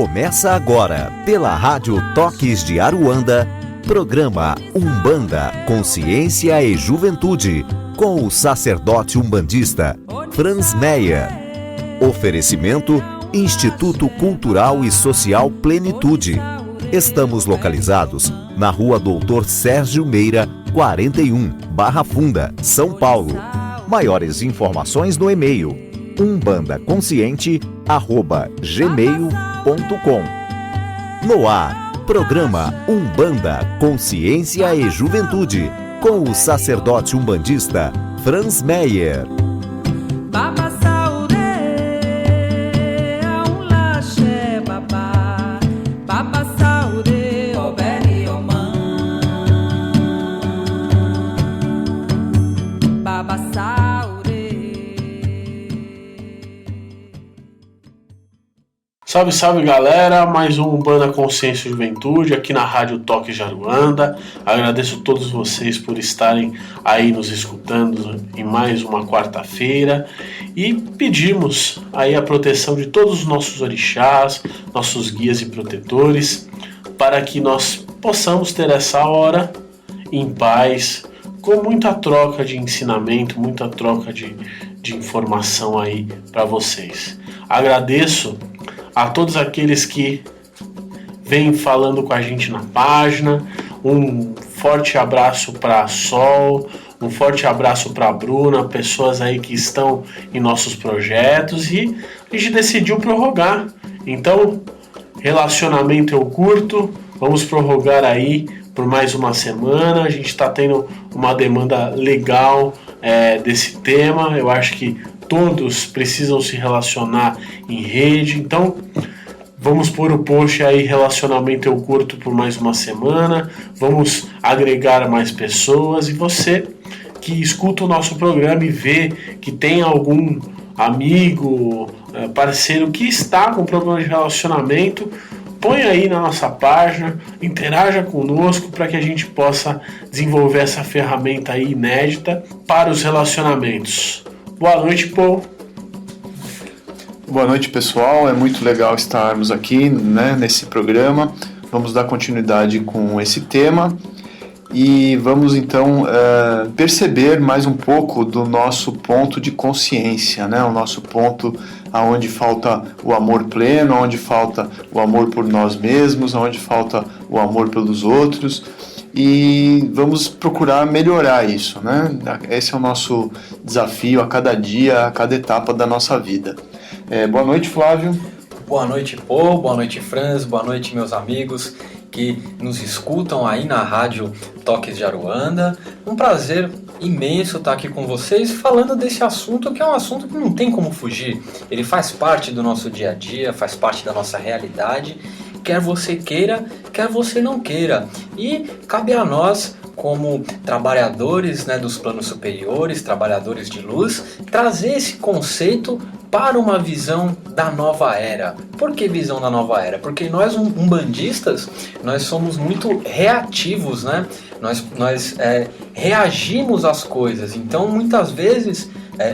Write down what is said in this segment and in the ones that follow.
Começa agora, pela Rádio Toques de Aruanda, programa Umbanda, Consciência e Juventude, com o sacerdote umbandista Franz Meyer. Oferecimento Instituto Cultural e Social Plenitude. Estamos localizados na Rua Doutor Sérgio Meira, 41, Barra Funda, São Paulo. Maiores informações no e-mail umbandaconsciente@gmail.com. No ar, programa Umbanda, Consciência e Juventude, com o sacerdote umbandista Franz Meyer. Salve, salve galera, mais um Umbanda Consciência e Juventude aqui na Rádio Toques de Aruanda. Agradeço a todos vocês por estarem aí nos escutando em mais uma quarta-feira e pedimos aí a proteção de todos os nossos orixás, nossos guias e protetores, para que nós possamos ter essa hora em paz, com muita troca de ensinamento, muita troca de informação aí para vocês. Agradeço a todos aqueles que vêm falando com a gente na página. Um forte abraço para a Sol, um forte abraço para a Bruna, pessoas aí que estão em nossos projetos, e a gente decidiu prorrogar. Então, relacionamento eu curto, vamos prorrogar aí por mais uma semana. A gente está tendo uma demanda legal desse tema. Eu acho que todos precisam se relacionar em rede, então vamos pôr o post aí, relacionamento eu curto, por mais uma semana. Vamos agregar mais pessoas, e você que escuta o nosso programa e vê que tem algum amigo, parceiro que está com problema de relacionamento, põe aí na nossa página, interaja conosco para que a gente possa desenvolver essa ferramenta aí inédita para os relacionamentos. Boa noite, Paul. Boa noite, pessoal. É muito legal estarmos aqui, nesse programa. Vamos dar continuidade com esse tema e vamos então perceber mais um pouco do nosso ponto de consciência, o nosso ponto aonde falta o amor pleno, onde falta o amor por nós mesmos, onde falta o amor pelos outros. E vamos procurar melhorar isso, Esse é o nosso desafio a cada dia, a cada etapa da nossa vida. Boa noite, Flávio. Boa noite, Pô. Boa noite, Franz. Boa noite, meus amigos que nos escutam aí na Rádio Toques de Aruanda. Um prazer imenso estar aqui com vocês falando desse assunto, que é um assunto que não tem como fugir. Ele faz parte do nosso dia a dia, faz parte da nossa realidade, quer você queira, quer você não queira. E cabe a nós, como trabalhadores dos planos superiores, trabalhadores de luz, trazer esse conceito para uma visão da nova era. Por que visão da nova era? Porque nós umbandistas, nós somos muito reativos, Nós reagimos às coisas. Então, muitas vezes,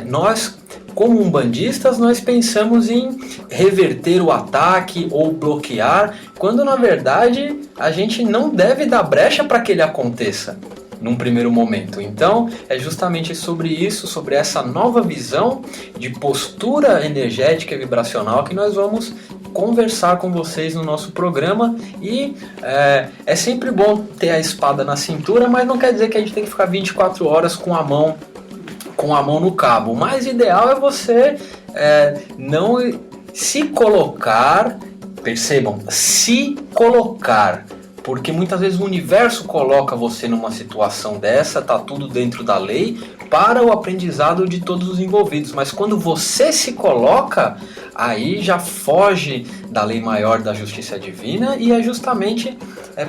nós, como umbandistas, nós pensamos em reverter o ataque ou bloquear, quando na verdade a gente não deve dar brecha para que ele aconteça num primeiro momento. Então é justamente sobre isso, sobre essa nova visão de postura energética e vibracional que nós vamos conversar com vocês no nosso programa. E é sempre bom ter a espada na cintura, mas não quer dizer que a gente tem que ficar 24 horas com a mão no cabo. O mais ideal é você não se colocar, percebam, se colocar, porque muitas vezes o universo coloca você numa situação dessa, tá tudo dentro da lei, para o aprendizado de todos os envolvidos. Mas quando você se coloca, aí já foge da lei maior da justiça divina, e é justamente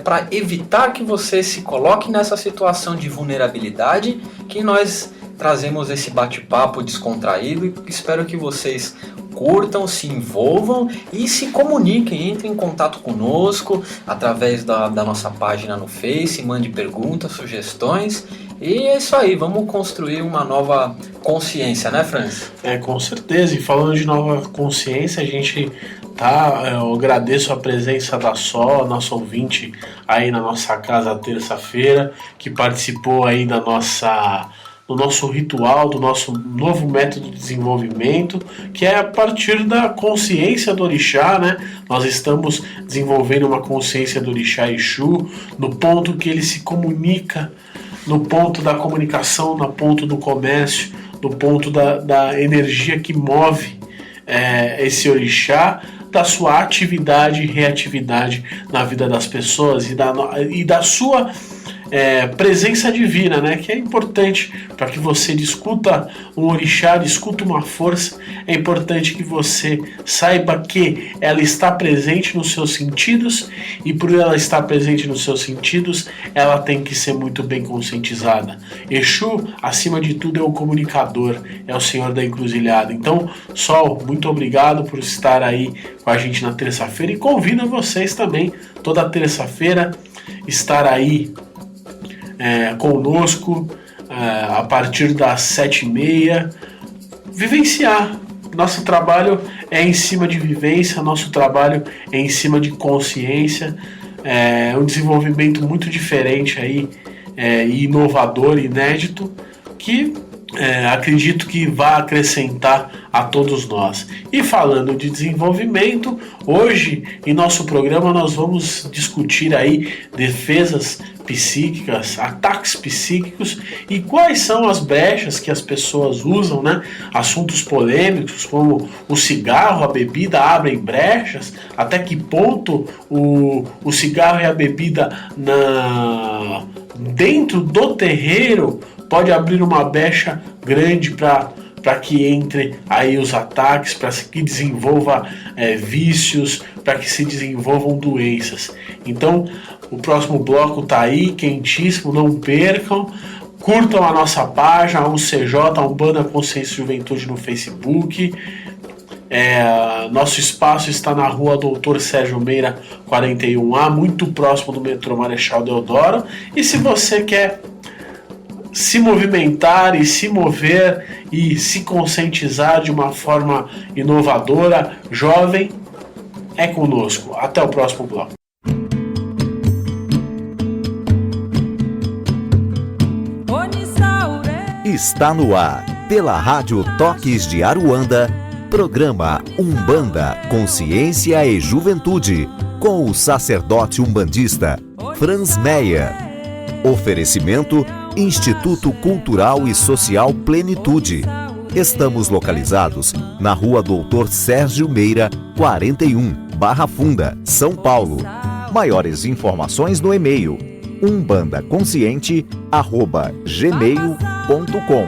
para evitar que você se coloque nessa situação de vulnerabilidade que nós trazemos esse bate-papo descontraído, e espero que vocês curtam, se envolvam e se comuniquem, entrem em contato conosco através da nossa página no Face, mande perguntas, sugestões, e é isso aí, vamos construir uma nova consciência, né, Franz? Com certeza, e falando de nova consciência, a gente tá? Eu agradeço a presença da Sol, nosso ouvinte aí na nossa casa terça-feira, que participou aí do nosso ritual, do nosso novo método de desenvolvimento, que é a partir da consciência do orixá, né? Nós estamos desenvolvendo uma consciência do orixá Exu, no ponto que ele se comunica, no ponto da comunicação, no ponto do comércio, no ponto da energia que move esse orixá, da sua atividade e reatividade na vida das pessoas e da sua presença divina, né? Que é importante para que você discuta um orixá, discuta uma força. É importante que você saiba que ela está presente nos seus sentidos, e por ela estar presente nos seus sentidos, ela tem que ser muito bem conscientizada. Exu, acima de tudo, é o comunicador, é o Senhor da Encruzilhada. Então, Sol, muito obrigado por estar aí com a gente na terça-feira, e convido vocês também, toda terça-feira, estar aí conosco a partir das 7h30, vivenciar. Nosso trabalho é em cima de vivência, nosso trabalho é em cima de consciência, um desenvolvimento muito diferente aí, inovador, inédito, que acredito que vai acrescentar a todos nós. E falando de desenvolvimento, hoje em nosso programa nós vamos discutir aí defesas psíquicas, ataques psíquicos, e quais são as brechas que as pessoas usam, né? Assuntos polêmicos como o cigarro, a bebida abrem brechas, até que ponto o cigarro e a bebida dentro do terreiro pode abrir uma brecha grande para que entre aí os ataques, para que desenvolva vícios, para que se desenvolvam doenças. Então, o próximo bloco está aí, quentíssimo, não percam. Curtam a nossa página, a UCJ, a Umbanda Consciência e Juventude no Facebook. Nosso espaço está na rua Doutor Sérgio Meira, 41A, muito próximo do metrô Marechal Deodoro. E se você quer se movimentar e se mover e se conscientizar de uma forma inovadora, jovem, é conosco. Até o próximo bloco. Está no ar, pela Rádio Toques de Aruanda, programa Umbanda, Consciência e Juventude, com o sacerdote umbandista Franz Meyer. Oferecimento Instituto Cultural e Social Plenitude. Estamos localizados na rua Doutor Sérgio Meira, 41, Barra Funda, São Paulo. Maiores informações no e-mail umbandaconsciente@gmail.com.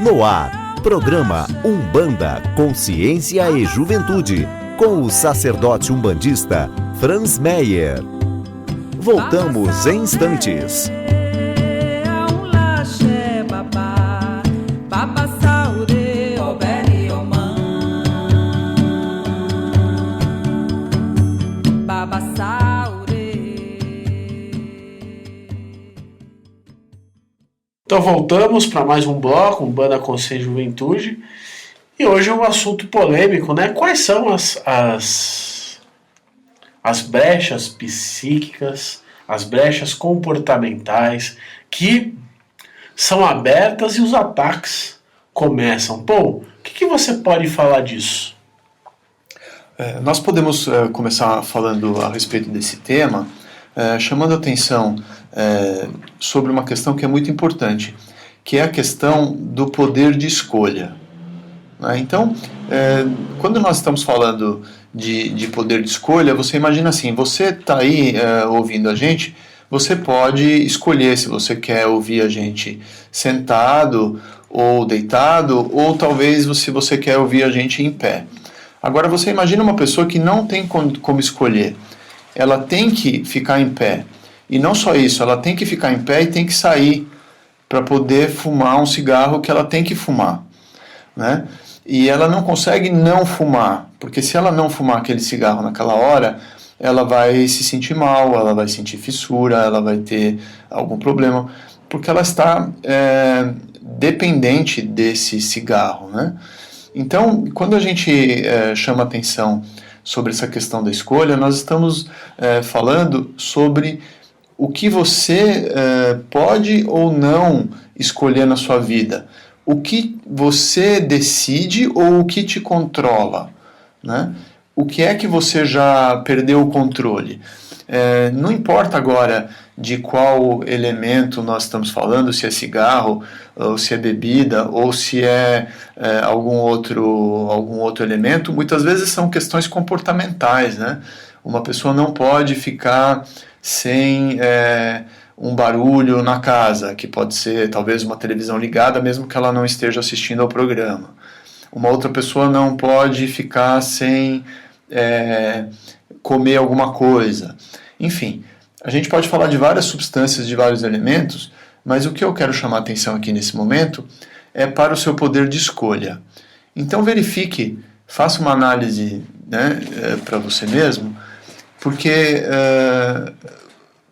No ar, programa Umbanda, Consciência e Juventude, com o sacerdote umbandista Franz Meyer. Voltamos em instantes. Então voltamos para mais um bloco, Umbanda Consciência e Juventude, e hoje é um assunto polêmico, né? Quais são as brechas psíquicas, as brechas comportamentais que são abertas e os ataques começam? Pô, o que você pode falar disso? Nós podemos começar falando a respeito desse tema, chamando a atenção sobre uma questão que é muito importante, que é a questão do poder de escolha. Então, quando nós estamos falando de poder de escolha, você imagina assim, você está aí ouvindo a gente, você pode escolher se você quer ouvir a gente sentado ou deitado, ou talvez se você quer ouvir a gente em pé. Agora, você imagina uma pessoa que não tem como escolher, ela tem que ficar em pé. E não só isso, ela tem que ficar em pé e tem que sair para poder fumar um cigarro que ela tem que fumar, né? E ela não consegue não fumar, porque se ela não fumar aquele cigarro naquela hora, ela vai se sentir mal, ela vai sentir fissura, ela vai ter algum problema, porque ela está dependente desse cigarro, né? Então, quando a gente chama atenção sobre essa questão da escolha, nós estamos falando sobre o que você pode ou não escolher na sua vida. O que você decide ou o que te controla, né? O que é que você já perdeu o controle? Não importa agora de qual elemento nós estamos falando, se é cigarro, ou se é bebida, ou se é algum outro elemento, muitas vezes são questões comportamentais, né? Uma pessoa não pode ficar sem um barulho na casa, que pode ser talvez uma televisão ligada, mesmo que ela não esteja assistindo ao programa. Uma outra pessoa não pode ficar sem comer alguma coisa. Enfim, a gente pode falar de várias substâncias, de vários elementos, mas o que eu quero chamar a atenção aqui nesse momento é para o seu poder de escolha. Então verifique, faça uma análise, né, para você mesmo, porque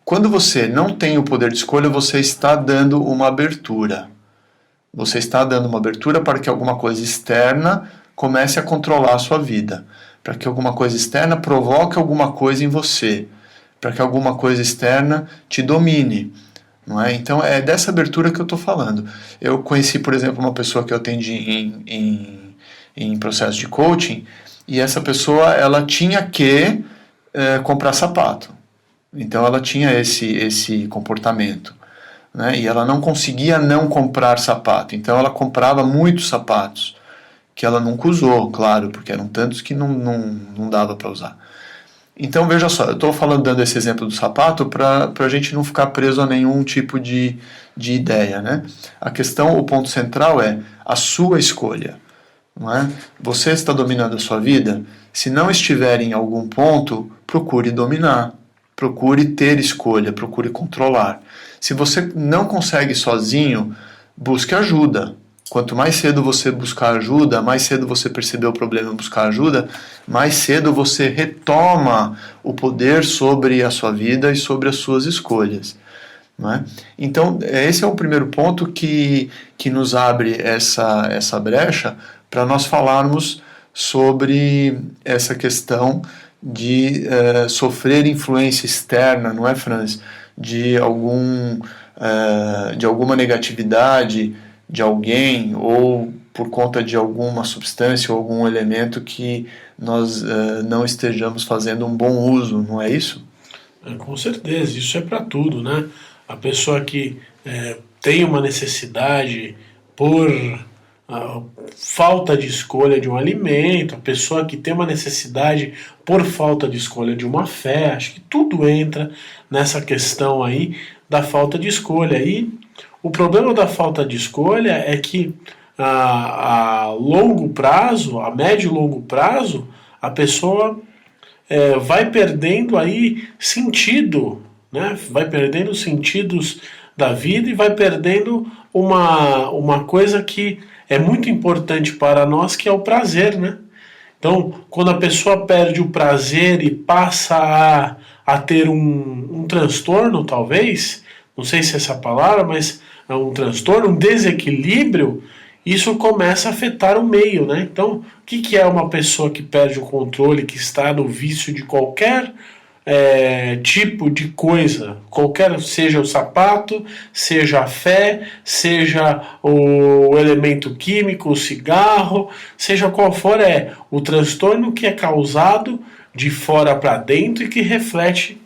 quando você não tem o poder de escolha, você está dando uma abertura. Você está dando uma abertura para que alguma coisa externa comece a controlar a sua vida, para que alguma coisa externa provoque alguma coisa em você, para que alguma coisa externa te domine. Não é? Então é dessa abertura que eu estou falando. Eu conheci, por exemplo, uma pessoa que eu atendi em processo de coaching, e essa pessoa ela tinha que comprar sapato. Então ela tinha esse comportamento, né? E ela não conseguia não comprar sapato. Então ela comprava muitos sapatos, que ela nunca usou, claro, porque eram tantos que não dava para usar. Então veja só, eu estou dando esse exemplo do sapato para a gente não ficar preso a nenhum tipo de ideia, né? A questão, o ponto central é a sua escolha, não é? Você está dominando a sua vida? Se não estiver em algum ponto, procure dominar, procure ter escolha, procure controlar. Se você não consegue sozinho, busque ajuda. Quanto mais cedo você buscar ajuda, mais cedo você perceber o problema e buscar ajuda, mais cedo você retoma o poder sobre a sua vida e sobre as suas escolhas. Não é? Então, esse é o primeiro ponto que nos abre essa brecha para nós falarmos sobre essa questão de sofrer influência externa, não é, Franz? De alguma negatividade de alguém, ou por conta de alguma substância ou algum elemento que nós não estejamos fazendo um bom uso, não é isso? Com certeza, isso é para tudo, né? A pessoa que tem uma necessidade por falta de escolha de um alimento, a pessoa que tem uma necessidade por falta de escolha de uma fé, acho que tudo entra nessa questão aí da falta de escolha. E o problema da falta de escolha é que a longo prazo, a médio e longo prazo, a pessoa vai perdendo aí sentido, né? Vai perdendo sentidos da vida e vai perdendo uma coisa que é muito importante para nós, que é o prazer, né? Então, quando a pessoa perde o prazer e passa a ter um transtorno, talvez, não sei se é essa palavra, mas é um transtorno, um desequilíbrio, isso começa a afetar o meio, né? Então, o que é uma pessoa que perde o controle, que está no vício de qualquer tipo de coisa, qualquer, seja o sapato, seja a fé, seja o elemento químico, o cigarro, seja qual for, o transtorno que é causado de fora para dentro e que reflete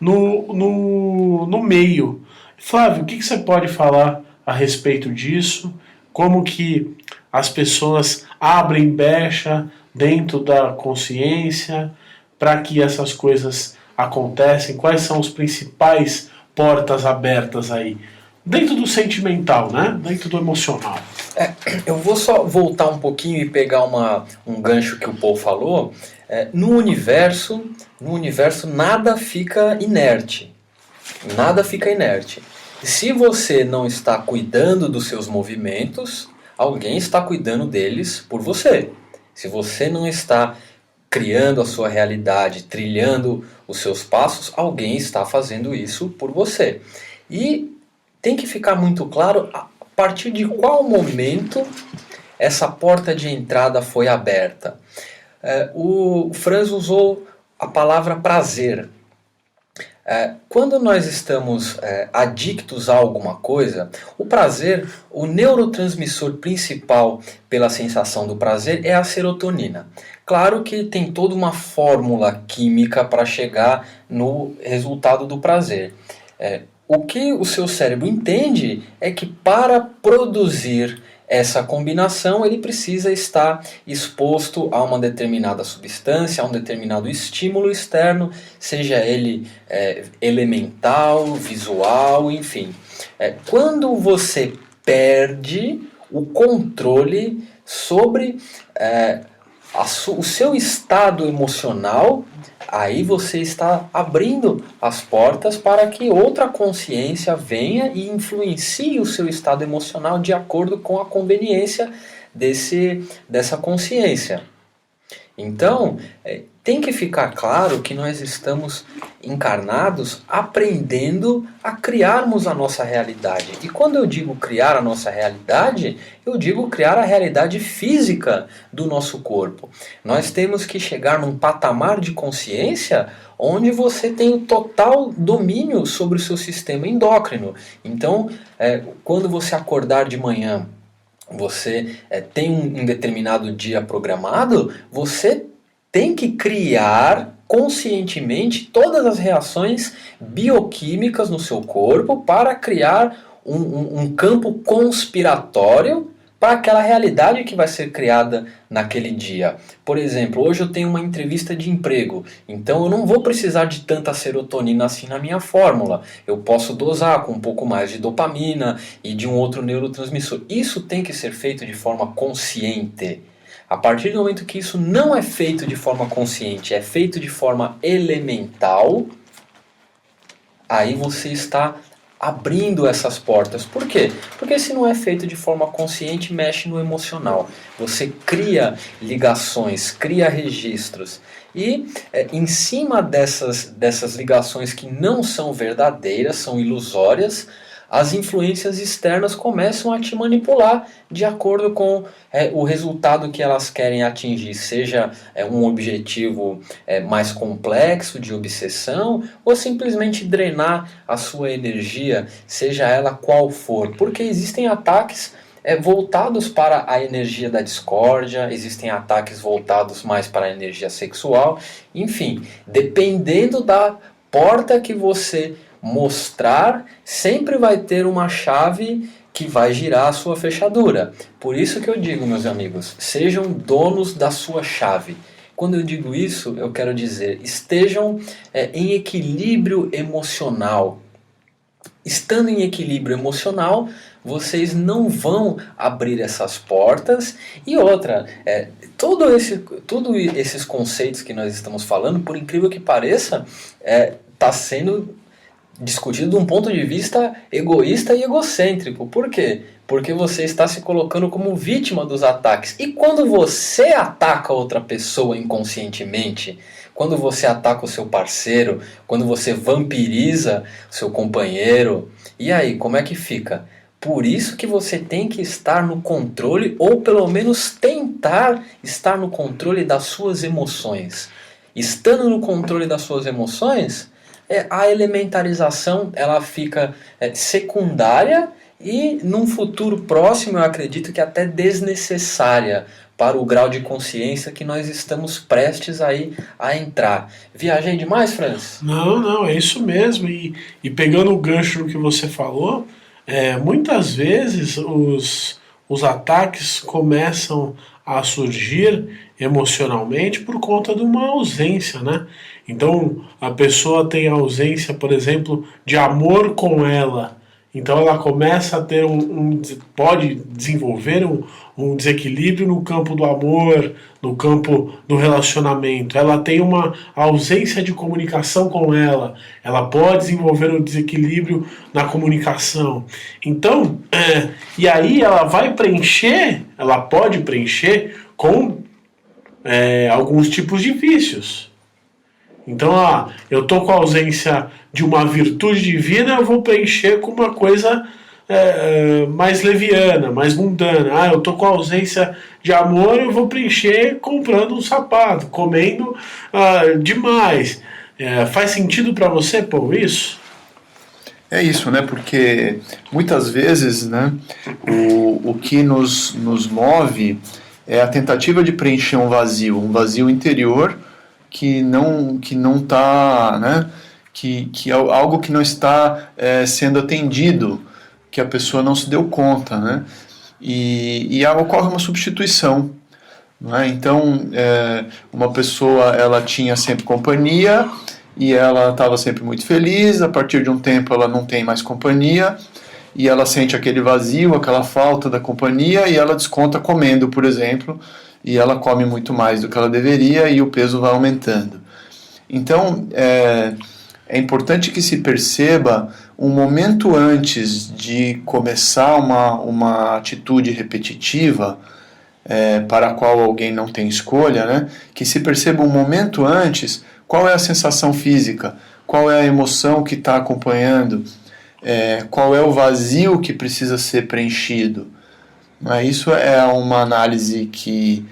no meio. Flávio, o que você pode falar a respeito disso? Como que as pessoas abrem brecha dentro da consciência para que essas coisas acontecem? Quais são os principais portas abertas aí? Dentro do sentimental, né? Dentro do emocional. Eu vou só voltar um pouquinho e pegar um gancho que o Paul falou. No universo nada fica inerte. Nada fica inerte. Se você não está cuidando dos seus movimentos, alguém está cuidando deles por você. Se você não está criando a sua realidade, trilhando os seus passos, alguém está fazendo isso por você. E tem que ficar muito claro a partir de qual momento essa porta de entrada foi aberta. o Franz usou a palavra prazer. Quando nós estamos adictos a alguma coisa, o prazer, o neurotransmissor principal pela sensação do prazer é a serotonina. Claro que tem toda uma fórmula química para chegar no resultado do prazer. O que o seu cérebro entende é que para produzir essa combinação ele precisa estar exposto a uma determinada substância, a um determinado estímulo externo, seja ele elemental, visual, enfim. Quando você perde o controle sobre o seu estado emocional, aí você está abrindo as portas para que outra consciência venha e influencie o seu estado emocional de acordo com a conveniência dessa consciência. Então, tem que ficar claro que nós estamos encarnados aprendendo a criarmos a nossa realidade. E quando eu digo criar a nossa realidade, eu digo criar a realidade física do nosso corpo. Nós temos que chegar num patamar de consciência onde você tem o total domínio sobre o seu sistema endócrino. Então, quando você acordar de manhã, você tem um determinado dia programado, você tem que criar conscientemente todas as reações bioquímicas no seu corpo para criar um campo conspiratório para aquela realidade que vai ser criada naquele dia. Por exemplo, hoje eu tenho uma entrevista de emprego, então eu não vou precisar de tanta serotonina assim na minha fórmula. Eu posso dosar com um pouco mais de dopamina e de um outro neurotransmissor. Isso tem que ser feito de forma consciente. A partir do momento que isso não é feito de forma consciente, é feito de forma elemental, aí você está abrindo essas portas. Por quê? Porque se não é feito de forma consciente, mexe no emocional. Você cria ligações, cria registros. E em cima dessas ligações que não são verdadeiras, são ilusórias, as influências externas começam a te manipular de acordo com o resultado que elas querem atingir, seja um objetivo mais complexo de obsessão ou simplesmente drenar a sua energia, seja ela qual for, porque existem ataques voltados para a energia da discórdia, existem ataques voltados mais para a energia sexual, enfim, dependendo da porta que você mostrar, sempre vai ter uma chave que vai girar a sua fechadura. Por isso que eu digo, meus amigos, sejam donos da sua chave. Quando eu digo isso, eu quero dizer, estejam em equilíbrio emocional. Estando em equilíbrio emocional, vocês não vão abrir essas portas. E outra, todos esses conceitos que nós estamos falando, por incrível que pareça, está sendo discutido de um ponto de vista egoísta e egocêntrico. Por quê? Porque você está se colocando como vítima dos ataques. E quando você ataca outra pessoa inconscientemente, quando você ataca o seu parceiro, quando você vampiriza o seu companheiro, e aí, como é que fica? Por isso que você tem que estar no controle, ou pelo menos tentar estar no controle das suas emoções. Estando no controle das suas emoções, a elementarização ela fica secundária e num futuro próximo eu acredito que até desnecessária para o grau de consciência que nós estamos prestes aí a entrar. Viajei demais, Franz? Não, é isso mesmo. E pegando o gancho no que você falou, muitas vezes os ataques começam a surgir emocionalmente por conta de uma ausência, né? Então a pessoa tem ausência, por exemplo, de amor com ela. Então ela começa a ter pode desenvolver um desequilíbrio no campo do amor, no campo do relacionamento. Ela tem uma ausência de comunicação com ela. Ela pode desenvolver um desequilíbrio na comunicação. Então, e aí ela vai preencher, ela pode preencher com alguns tipos de vícios. Então, eu estou com a ausência de uma virtude divina, eu vou preencher com uma coisa mais leviana, mais mundana. Eu tô com ausência de amor, eu vou preencher comprando um sapato, comendo demais. Faz sentido para você, Paul, isso? É isso, né? Porque muitas vezes, né, o que nos move é a tentativa de preencher um vazio interior que não está, né, que é algo que não está sendo atendido, que a pessoa não se deu conta, né? E ocorre uma substituição. Não é? Então, uma pessoa ela tinha sempre companhia e ela estava sempre muito feliz. A partir de um tempo ela não tem mais companhia e ela sente aquele vazio, aquela falta da companhia, e ela desconta comendo, por exemplo, e ela come muito mais do que ela deveria e o peso vai aumentando. Então, é importante que se perceba um momento antes de começar uma atitude repetitiva, para a qual alguém não tem escolha, né? Que se perceba um momento antes qual é a sensação física, qual é a emoção que está acompanhando, qual é o vazio que precisa ser preenchido. Isso é uma análise que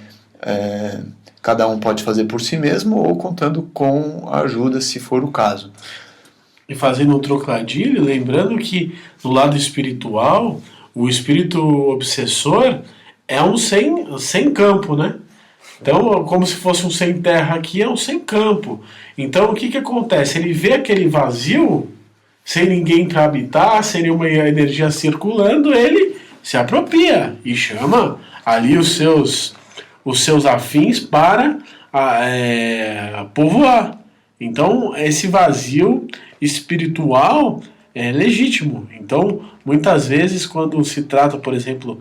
cada um pode fazer por si mesmo ou contando com a ajuda, se for o caso. E fazendo um trocadilho, lembrando que no lado espiritual, o espírito obsessor é um sem campo, né? Então, como se fosse um sem terra aqui, é um sem campo. Então, o que acontece? Ele vê aquele vazio, sem ninguém para habitar, sem nenhuma energia circulando, ele se apropria e chama ali os seus afins para povoar. Então, esse vazio espiritual é legítimo. Então, muitas vezes, quando se trata, por exemplo,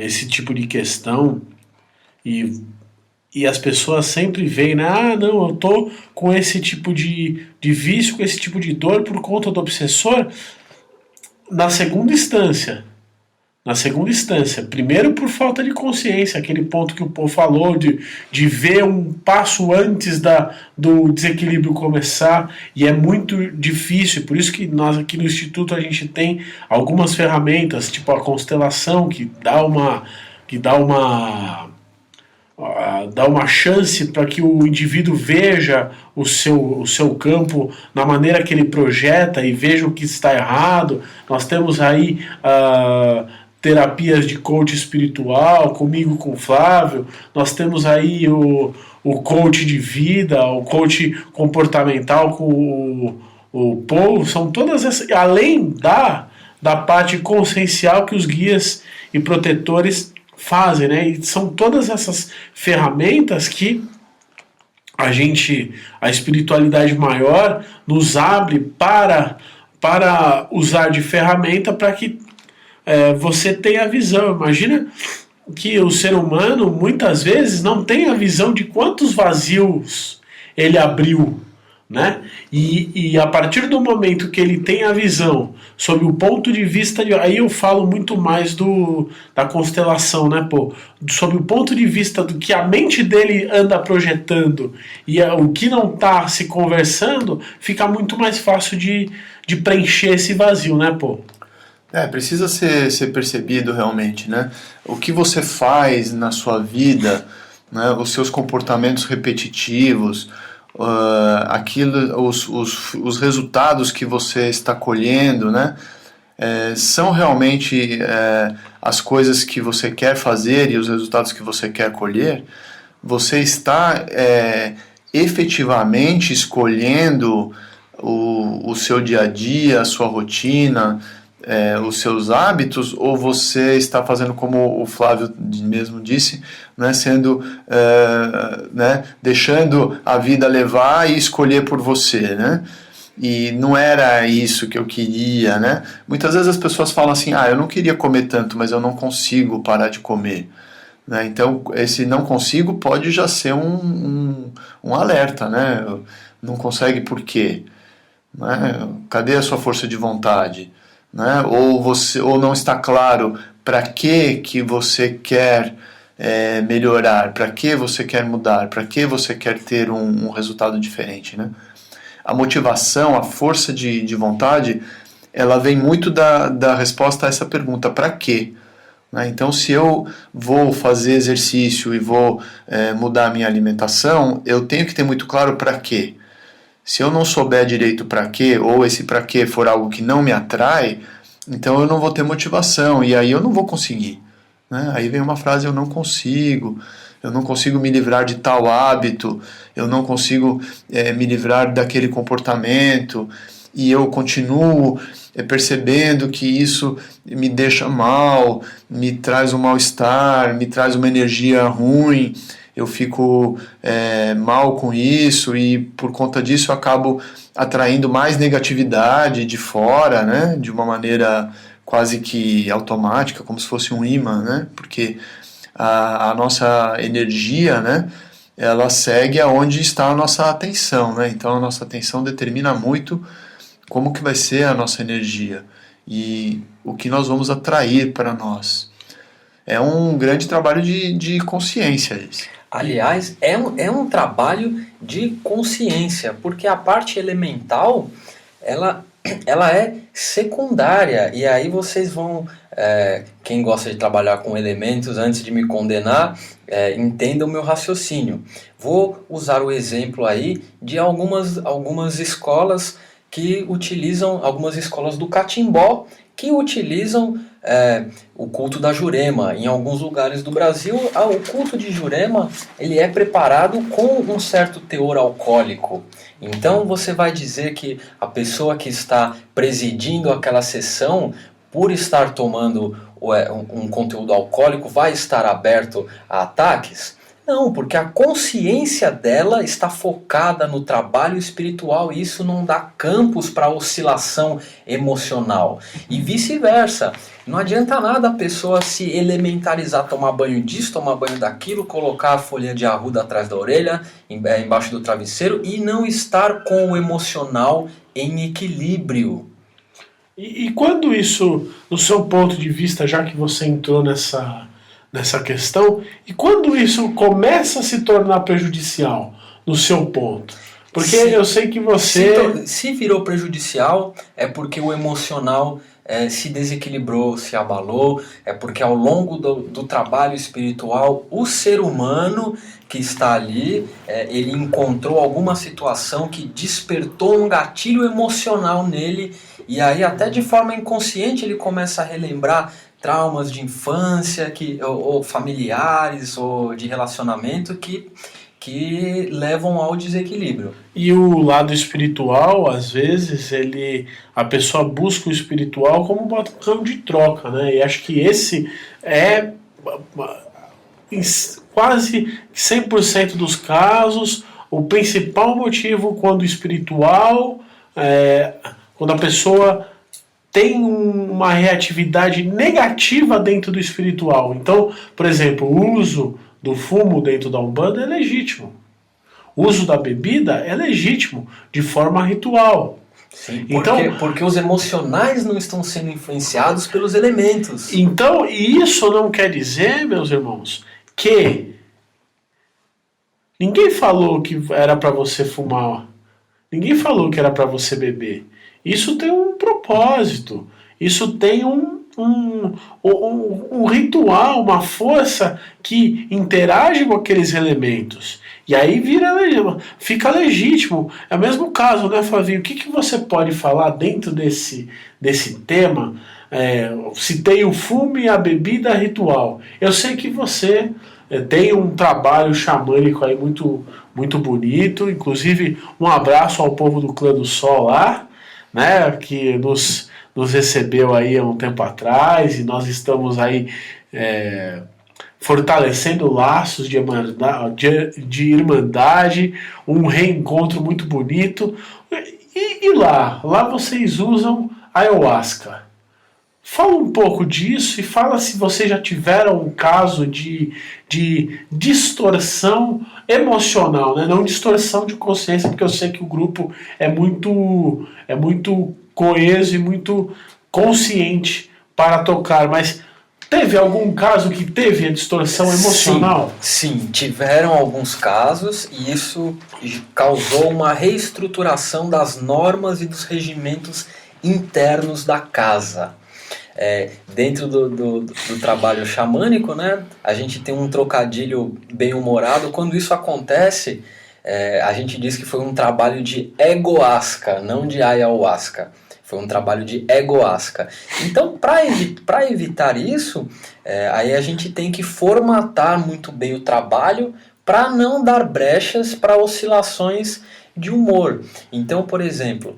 esse tipo de questão, e as pessoas sempre veem, né? Não, eu tô com esse tipo de vício, com esse tipo de dor por conta do obsessor. Na segunda instância, primeiro por falta de consciência, aquele ponto que o Paul falou, de ver um passo antes do desequilíbrio começar, e é muito difícil, por isso que nós aqui no Instituto a gente tem algumas ferramentas, tipo a constelação, que dá uma chance para que o indivíduo veja o seu campo na maneira que ele projeta e veja o que está errado. Nós temos aí terapias de coach espiritual, comigo, com o Flávio. Nós temos aí o coach de vida, o coach comportamental com o Paul. São todas essas, além da parte consciencial que os guias e protetores fazem, né? E são todas essas ferramentas que a espiritualidade maior nos abre para usar de ferramenta para que você tenha a visão. Imagina que o ser humano muitas vezes não tem a visão de quantos vazios ele abriu, né? E a partir do momento que ele tem a visão sob o ponto de vista aí eu falo muito mais da constelação, né, pô? Sob o ponto de vista do que a mente dele anda projetando e o que não está se conversando, fica muito mais fácil de preencher esse vazio, né, pô? Precisa ser percebido realmente, né? O que você faz na sua vida, né? Os seus comportamentos repetitivos, os resultados que você está colhendo, né? São realmente as coisas que você quer fazer e os resultados que você quer colher? Você está efetivamente escolhendo o seu dia a dia, a sua rotina, os seus hábitos, ou você está fazendo como o Flávio mesmo disse, né, deixando a vida levar e escolher por você, né? E não era isso que eu queria, né? Muitas vezes as pessoas falam assim, eu não queria comer tanto, mas eu não consigo parar de comer, né? Então esse não consigo pode já ser um alerta, né? Não consegue por quê? Né? Cadê a sua força de vontade? Né? Ou não está claro para que você quer melhorar, para que você quer mudar, para que você quer ter um resultado diferente, né? A motivação, a força de vontade, ela vem muito da resposta a essa pergunta, para quê? Né? Então, se eu vou fazer exercício e vou mudar a minha alimentação, eu tenho que ter muito claro para quê. Se eu não souber direito para quê, ou esse para quê for algo que não me atrai, então eu não vou ter motivação, e aí eu não vou conseguir. Né? Aí vem uma frase, eu não consigo me livrar de tal hábito, eu não consigo me livrar daquele comportamento, e eu continuo percebendo que isso me deixa mal, me traz um mal-estar, me traz uma energia ruim, eu fico mal com isso, e por conta disso eu acabo atraindo mais negatividade de fora, né? De uma maneira quase que automática, como se fosse um imã, né? Porque a nossa energia, né, ela segue aonde está a nossa atenção, né? Então a nossa atenção determina muito como que vai ser a nossa energia e o que nós vamos atrair para nós. É um grande trabalho de consciência esse. Aliás, é um trabalho de consciência, porque a parte elemental, ela é secundária, e aí vocês vão, quem gosta de trabalhar com elementos, antes de me condenar, entenda o meu raciocínio. Vou usar o exemplo aí de algumas escolas que utilizam, algumas escolas do catimbó, que utilizam o culto da Jurema. Em alguns lugares do Brasil, o culto de Jurema ele é preparado com um certo teor alcoólico. Então você vai dizer que a pessoa que está presidindo aquela sessão, por estar tomando um conteúdo alcoólico, vai estar aberto a ataques? Não, porque a consciência dela está focada no trabalho espiritual e isso não dá campos para oscilação emocional. E vice-versa. Não adianta nada a pessoa se elementarizar, tomar banho disso, tomar banho daquilo, colocar a folha de arruda atrás da orelha, embaixo do travesseiro e não estar com o emocional em equilíbrio. E quando isso, no seu ponto de vista, já que você entrou nessa questão, e quando isso começa a se tornar prejudicial no seu ponto? Porque eu sei que você... Se virou prejudicial, é porque o emocional se desequilibrou, se abalou, é porque ao longo do trabalho espiritual, o ser humano que está ali, ele encontrou alguma situação que despertou um gatilho emocional nele, e aí até de forma inconsciente ele começa a relembrar traumas de infância, ou familiares, ou de relacionamento que levam ao desequilíbrio. E o lado espiritual, às vezes, a pessoa busca o espiritual como um botão de troca, né? E acho que esse é quase 100% dos casos o principal motivo quando o espiritual, quando a pessoa tem uma reatividade negativa dentro do espiritual. Então, por exemplo, o uso do fumo dentro da Umbanda é legítimo. O uso da bebida é legítimo, de forma ritual. Sim, porque os emocionais não estão sendo influenciados pelos elementos. Então, e isso não quer dizer, meus irmãos, que ninguém falou que era para você fumar, ninguém falou que era para você beber. Isso tem um propósito, isso tem um ritual, uma força que interage com aqueles elementos. E aí fica legítimo. É o mesmo caso, né, Flavinho? O que você pode falar dentro desse tema? Citei o fumo e a bebida ritual. Eu sei que você tem um trabalho xamânico aí muito, muito bonito. Inclusive, um abraço ao povo do Clã do Sol lá, né, que nos recebeu aí há um tempo atrás, e nós estamos aí fortalecendo laços de irmandade, um reencontro muito bonito. E lá vocês usam ayahuasca. Fala um pouco disso e fala se vocês já tiveram um caso de distorção emocional, né? Não distorção de consciência, porque eu sei que o grupo é muito coeso e muito consciente para tocar, mas teve algum caso que teve a distorção emocional? Sim, tiveram alguns casos, e isso causou uma reestruturação das normas e dos regimentos internos da casa. Dentro do trabalho xamânico, né, a gente tem um trocadilho bem-humorado. Quando isso acontece, a gente diz que foi um trabalho de egoasca, não de ayahuasca. Foi um trabalho de egoasca. Então, para evitar isso, aí a gente tem que formatar muito bem o trabalho para não dar brechas para oscilações de humor. Então, por exemplo,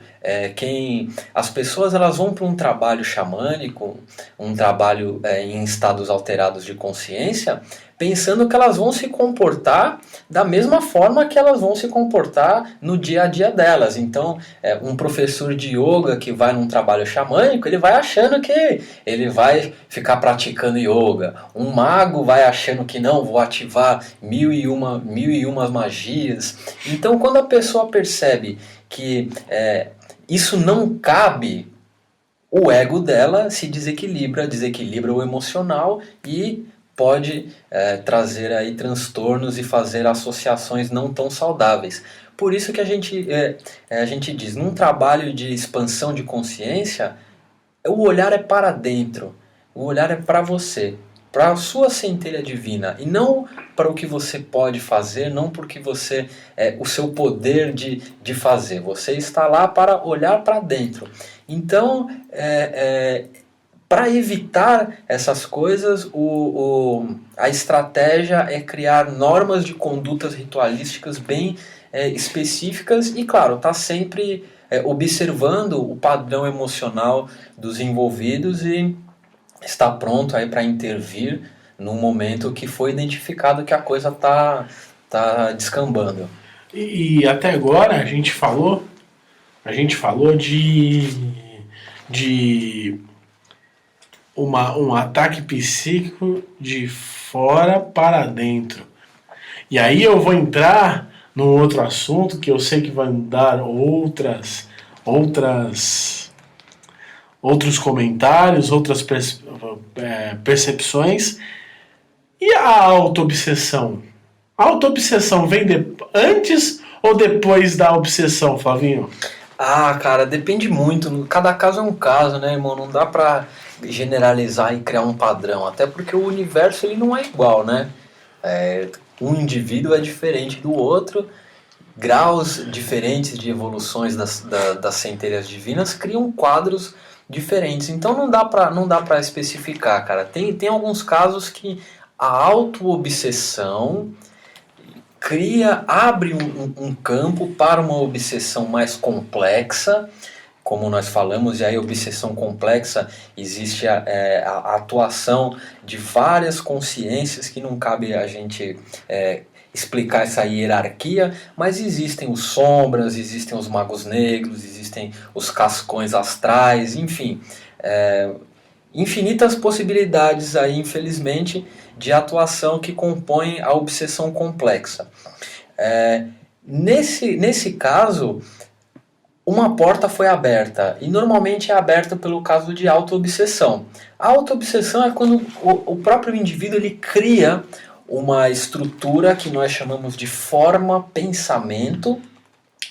as pessoas elas vão para um trabalho xamânico, um trabalho em estados alterados de consciência, pensando que elas vão se comportar da mesma forma que elas vão se comportar no dia a dia delas. Então, um professor de yoga que vai num trabalho xamânico, ele vai achando que ele vai ficar praticando yoga. Um mago vai achando que não, vou ativar mil e uma magias. Então, quando a pessoa percebe que isso não cabe, o ego dela se desequilibra o emocional e pode trazer aí transtornos e fazer associações não tão saudáveis. Por isso que a gente diz, num trabalho de expansão de consciência, o olhar é para dentro, o olhar é para você, para a sua centelha divina, e não para o que você pode fazer, não porque você o seu poder de fazer. Você está lá para olhar para dentro. Então, para evitar essas coisas, a estratégia é criar normas de condutas ritualísticas bem específicas e, claro, tá sempre observando o padrão emocional dos envolvidos e está pronto aí para intervir no momento que foi identificado que a coisa tá descambando. E até agora a gente falou de um ataque psíquico de fora para dentro. E aí eu vou entrar num outro assunto que eu sei que vai dar outros comentários, outras percepções. E a auto-obsessão? A auto-obsessão vem antes ou depois da obsessão, Flavinho? Ah, cara, depende muito. Cada caso é um caso, né, irmão? Não dá pra generalizar e criar um padrão. Até porque o universo ele não é igual, né? Um indivíduo é diferente do outro. Graus diferentes de evoluções das centelhas divinas criam quadros diferentes. Então não dá pra especificar, cara. Tem alguns casos que a auto-obsessão abre um campo para uma obsessão mais complexa, como nós falamos, e aí obsessão complexa existe a atuação de várias consciências que não cabe a gente explicar essa hierarquia, mas existem os sombras, existem os magos negros, existem os cascões astrais, enfim, infinitas possibilidades aí, infelizmente, de atuação que compõem a obsessão complexa. Nesse caso, uma porta foi aberta, e normalmente é aberta pelo caso de auto-obsessão. A auto-obsessão é quando o próprio indivíduo ele cria uma estrutura que nós chamamos de forma-pensamento,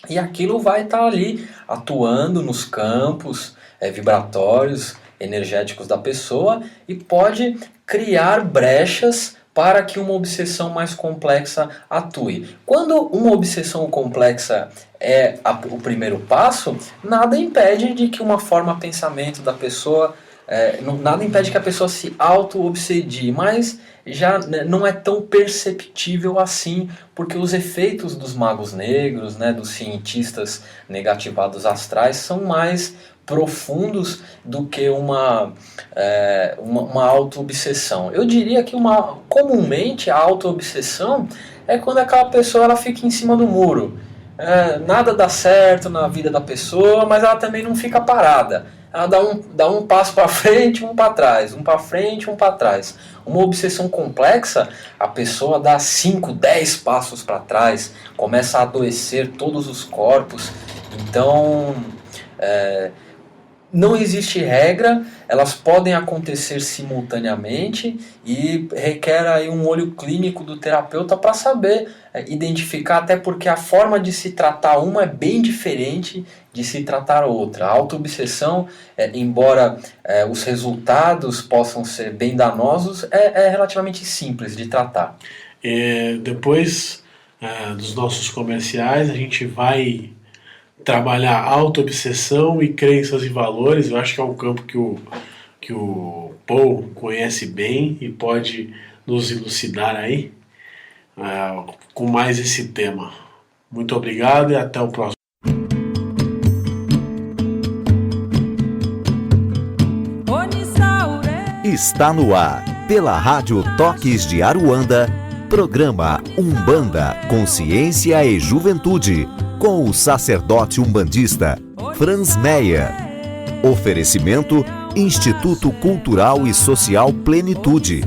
e aquilo vai estar ali atuando nos campos vibratórios, energéticos da pessoa e pode criar brechas para que uma obsessão mais complexa atue. Quando uma obsessão complexa é o primeiro passo, nada impede de que uma forma-pensamento da pessoa, nada impede que a pessoa se auto-obsedie, mas já não é tão perceptível assim, porque os efeitos dos magos negros, né, dos cientistas negativados astrais, são mais profundos do que uma auto-obsessão. Eu diria que comumente a auto-obsessão é quando aquela pessoa ela fica em cima do muro. Nada dá certo na vida da pessoa, mas ela também não fica parada. Ela dá um passo para frente, um para trás, um para frente, um para trás. Uma obsessão complexa, a pessoa dá 5, 10 passos para trás, começa a adoecer todos os corpos. Então, não existe regra, elas podem acontecer simultaneamente e requer aí um olho clínico do terapeuta para saber identificar, até porque a forma de se tratar uma é bem diferente de se tratar outra. A autoobsessão, embora os resultados possam ser bem danosos, é relativamente simples de tratar. Depois dos nossos comerciais, a gente vai trabalhar autoobsessão e crenças e valores. Eu acho que é um campo que o Paul conhece bem e pode nos elucidar aí com mais esse tema. Muito obrigado e até o próximo. Está no ar, pela Rádio Toques de Aruanda, programa Umbanda, Consciência e Juventude, com o sacerdote umbandista Franz Meyer. Oferecimento Instituto Cultural e Social Plenitude.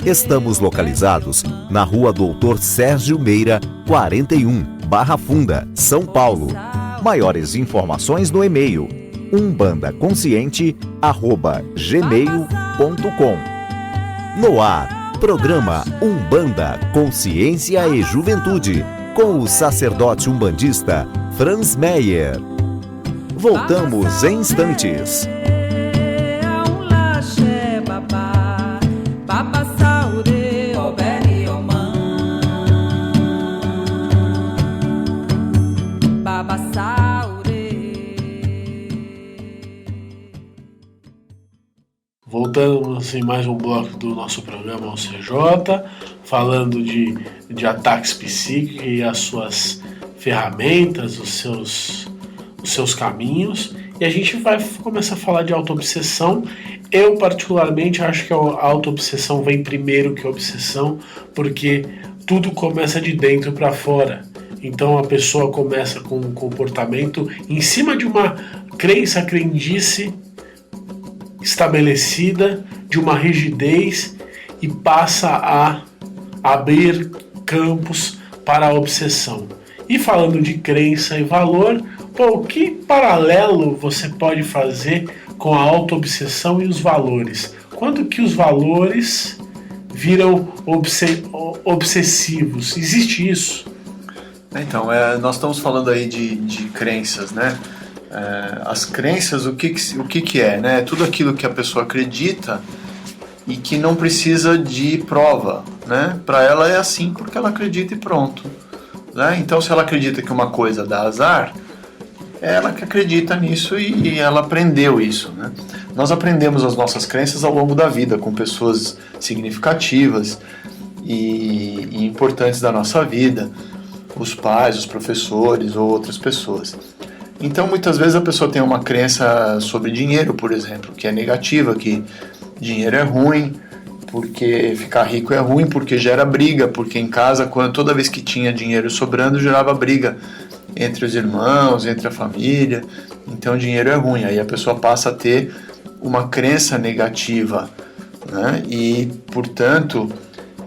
Estamos localizados na Rua Doutor Sérgio Meira, 41, Barra Funda, São Paulo. Maiores informações no e-mail umbandaconsciente@gmail.com. No ar, programa Umbanda, Consciência e Juventude, com o sacerdote umbandista Franz Meyer. Voltamos em instantes. Voltamos em mais um bloco do nosso programa OCJ, falando de ataques psíquicos e as suas ferramentas, os seus caminhos. E a gente vai começar a falar de autoobsessão. Eu, particularmente, acho que a autoobsessão vem primeiro que a obsessão, porque tudo começa de dentro para fora. Então a pessoa começa com um comportamento em cima de uma crendice estabelecida, de uma rigidez, e passa a abrir campos para a obsessão. E falando de crença e valor, que paralelo você pode fazer com a autoobsessão e os valores? Quando que os valores viram obsessivos? Existe isso? Então, nós estamos falando aí de crenças, né? As crenças, o que é, né? Tudo aquilo que a pessoa acredita e que não precisa de prova, né? Para ela é assim porque ela acredita e pronto, né? Então, se ela acredita que uma coisa dá azar, é ela que acredita nisso e ela aprendeu isso, né? Nós aprendemos as nossas crenças ao longo da vida com pessoas significativas e importantes da nossa vida, os pais, os professores ou outras pessoas. Então, muitas vezes a pessoa tem uma crença sobre dinheiro, por exemplo, que é negativa, que dinheiro é ruim, porque ficar rico é ruim, porque gera briga, porque em casa, toda vez que tinha dinheiro sobrando, gerava briga entre os irmãos, entre a família. Então, dinheiro é ruim. Aí a pessoa passa a ter uma crença negativa, né? E, portanto,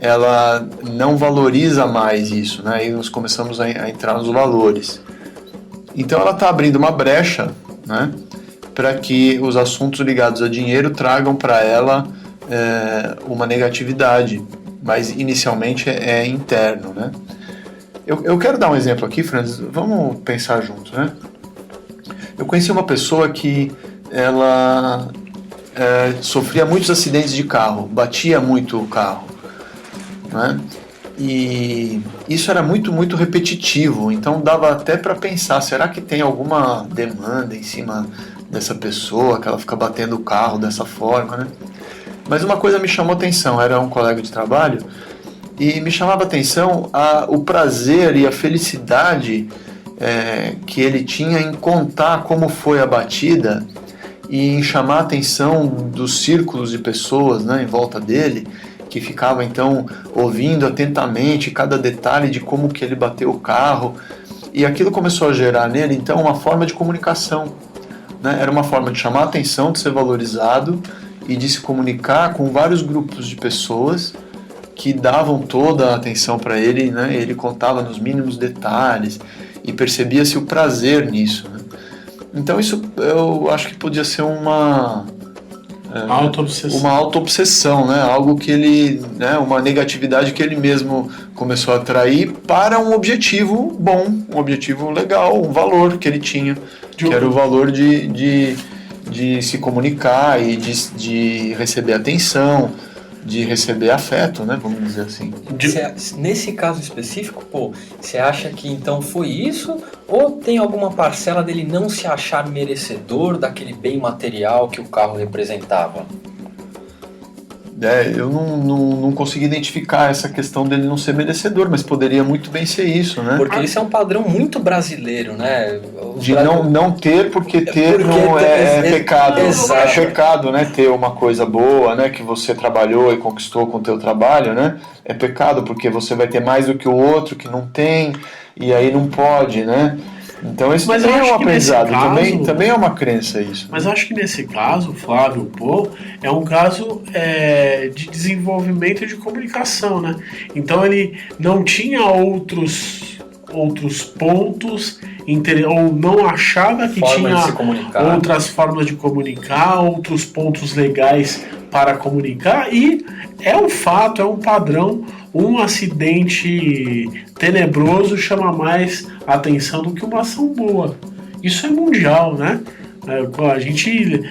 ela não valoriza mais isso, né? Aí nós começamos a entrar nos valores. Então ela está abrindo uma brecha, né, para que os assuntos ligados a dinheiro tragam para ela uma negatividade, mas inicialmente é interno, né? Eu quero dar um exemplo aqui, Franz, vamos pensar juntos, né? Eu conheci uma pessoa que ela sofria muitos acidentes de carro, batia muito o carro, né? E isso era muito, muito repetitivo, então dava até para pensar, será que tem alguma demanda em cima dessa pessoa, que ela fica batendo o carro dessa forma, né? Mas uma coisa me chamou atenção, era um colega de trabalho, e me chamava atenção o prazer e a felicidade que ele tinha em contar como foi a batida e em chamar a atenção dos círculos de pessoas, né, em volta dele, que ficava então ouvindo atentamente cada detalhe de como que ele bateu o carro, e aquilo começou a gerar nele então uma forma de comunicação, né? Era uma forma de chamar a atenção, de ser valorizado e de se comunicar com vários grupos de pessoas que davam toda a atenção para ele, né? Ele contava nos mínimos detalhes e percebia-se o prazer nisso, né? Então isso eu acho que podia ser uma Autoobsessão. Uma autoobsessão, né? Algo que ele, né? Uma negatividade que ele mesmo começou a atrair para um objetivo bom, um objetivo legal, um valor que ele tinha, que era o valor de se comunicar e de receber atenção, de receber afeto, né? Vamos dizer assim. Nesse caso específico, você acha que então foi isso? Ou tem alguma parcela dele não se achar merecedor daquele bem material que o carro representava? Eu não consegui identificar essa questão dele não ser merecedor, mas poderia muito bem ser isso, né? Porque isso é um padrão muito brasileiro, né? Não ter, porque ter não é pecado. Exato. É pecado, né? Ter uma coisa boa, né? Que você trabalhou e conquistou com o teu trabalho, né? É pecado, porque você vai ter mais do que o outro que não tem, e aí não pode, né? Então isso também é um aprendizado, também é uma crença isso. Mas acho que nesse caso, Flávio Pô, é um caso de desenvolvimento de comunicação, né? Então ele não tinha outros pontos, ou não achava que tinha outras formas de comunicar, outros pontos legais para comunicar, e é um fato, é um padrão. Um acidente tenebroso chama mais atenção do que uma ação boa. Isso é mundial, né? A gente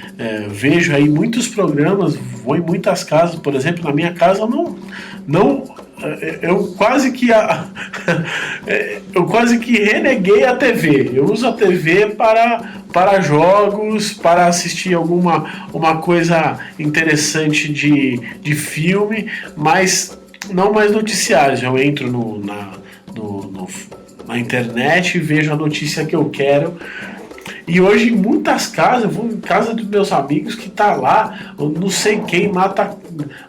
vejo aí muitos programas, vou em muitas casas, por exemplo, na minha casa eu quase que reneguei a TV. Eu uso a TV para jogos, para assistir uma coisa interessante de filme, mas não mais noticiários. Eu entro na internet e vejo a notícia que eu quero. E hoje em muitas casas, eu vou em casa dos meus amigos que tá lá, não sei quem mata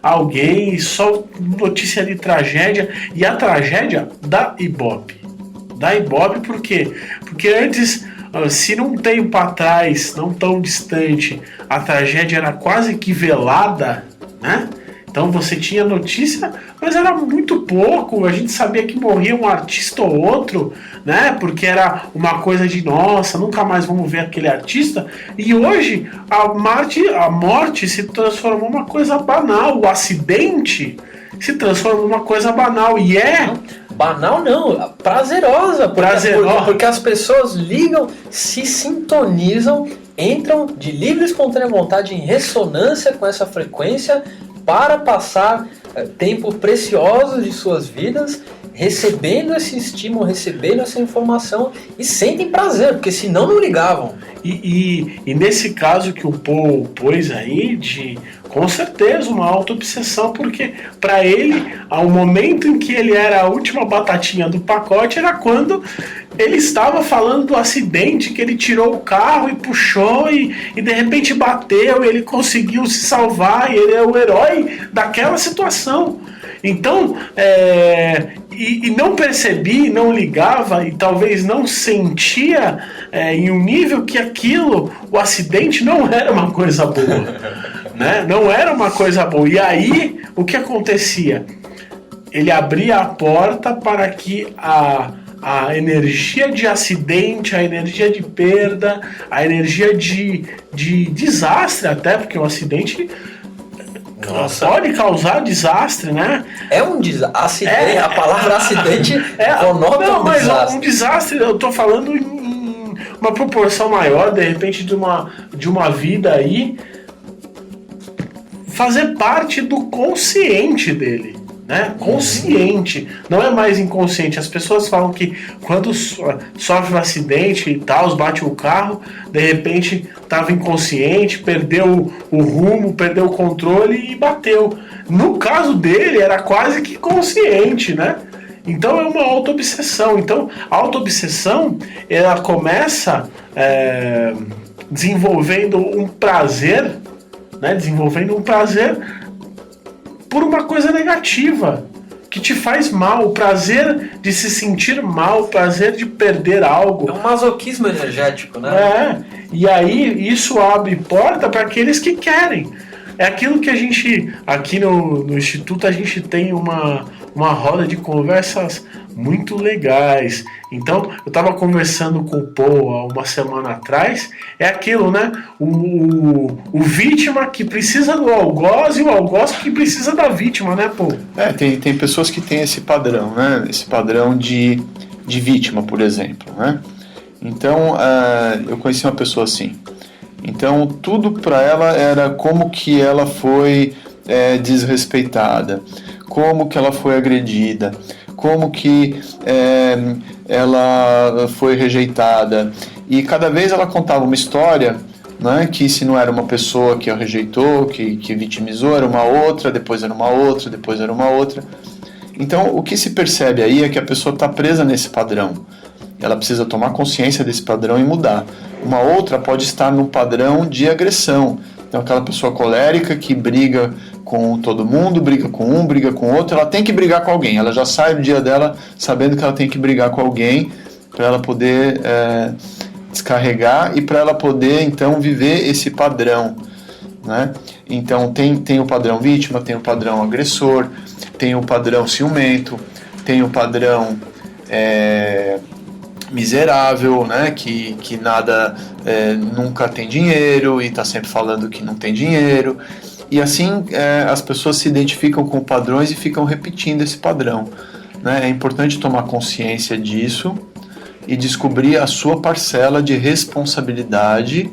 alguém, só notícia de tragédia. E a tragédia da Ibope. Da Ibope por quê? Porque antes, se não tempo para trás, não tão distante, a tragédia era quase que velada, né? Então você tinha notícia, mas era muito pouco. A gente sabia que morria um artista ou outro, né? Porque era uma coisa de nossa, nunca mais vamos ver aquele artista. E hoje a morte se transformou numa coisa banal. O acidente se transformou numa coisa banal. E banal não, prazerosa. Porque as pessoas ligam, se sintonizam, entram de livre e espontânea vontade em ressonância com essa frequência para passar tempo precioso de suas vidas recebendo esse estímulo, recebendo essa informação, e sentem prazer, porque senão não ligavam. E nesse caso que o Paul pôs aí, com certeza uma auto-obsessão, porque para ele, ao momento em que ele era a última batatinha do pacote, era quando ele estava falando do acidente, que ele tirou o carro e puxou e de repente bateu, e ele conseguiu se salvar, e ele é o herói daquela situação. Então, e não percebia, não ligava, e talvez não sentia em um nível que o acidente não era uma coisa boa, né? Não era uma coisa boa. E aí, o que acontecia? Ele abria a porta para que a energia de acidente, a energia de perda, a energia de desastre até, porque o acidente pode causar desastre, né? É um desastre. A palavra acidente conota um desastre. Mas um desastre, eu tô falando em uma proporção maior, de repente de uma vida aí, fazer parte do consciente dele, né? Consciente, não é mais inconsciente. As pessoas falam que quando sofre um acidente e tal, bate o carro, de repente estava inconsciente, perdeu o rumo, perdeu o controle e bateu. No caso dele era quase que consciente, né? Então é uma auto-obsessão. Então a auto-obsessão, ela começa desenvolvendo um prazer, né? Desenvolvendo um prazer por uma coisa negativa, que te faz mal, o prazer de se sentir mal, o prazer de perder algo. É um masoquismo energético, né? E aí isso abre porta para aqueles que querem. É aquilo que a gente, aqui no Instituto, a gente tem uma uma roda de conversas muito legais. Então, eu estava conversando com o Paul há uma semana atrás, é aquilo, né? O vítima que precisa do algoz e o algoz que precisa da vítima, né, Paul? Tem pessoas que têm esse padrão, né? Esse padrão de vítima, por exemplo, né? Então, eu conheci uma pessoa assim. Então, tudo para ela era como que ela foi desrespeitada, como que ela foi agredida, como que ela foi rejeitada. E cada vez ela contava uma história, né, que se não era uma pessoa que a rejeitou, que vitimizou, era uma outra, depois era uma outra, depois era uma outra. Então, o que se percebe aí é que a pessoa está presa nesse padrão. Ela precisa tomar consciência desse padrão e mudar. Uma outra pode estar num padrão de agressão. Então, aquela pessoa colérica que briga com todo mundo, briga com um, briga com outro, ela tem que brigar com alguém. Ela já sai do dia dela sabendo que ela tem que brigar com alguém para ela poder descarregar e para ela poder, então, viver esse padrão, né? Então, tem o padrão vítima, tem o padrão agressor, tem o padrão ciumento, tem o padrão miserável, né? Que nada, nunca tem dinheiro e está sempre falando que não tem dinheiro. E assim as pessoas se identificam com padrões e ficam repetindo esse padrão, né? É importante tomar consciência disso e descobrir a sua parcela de responsabilidade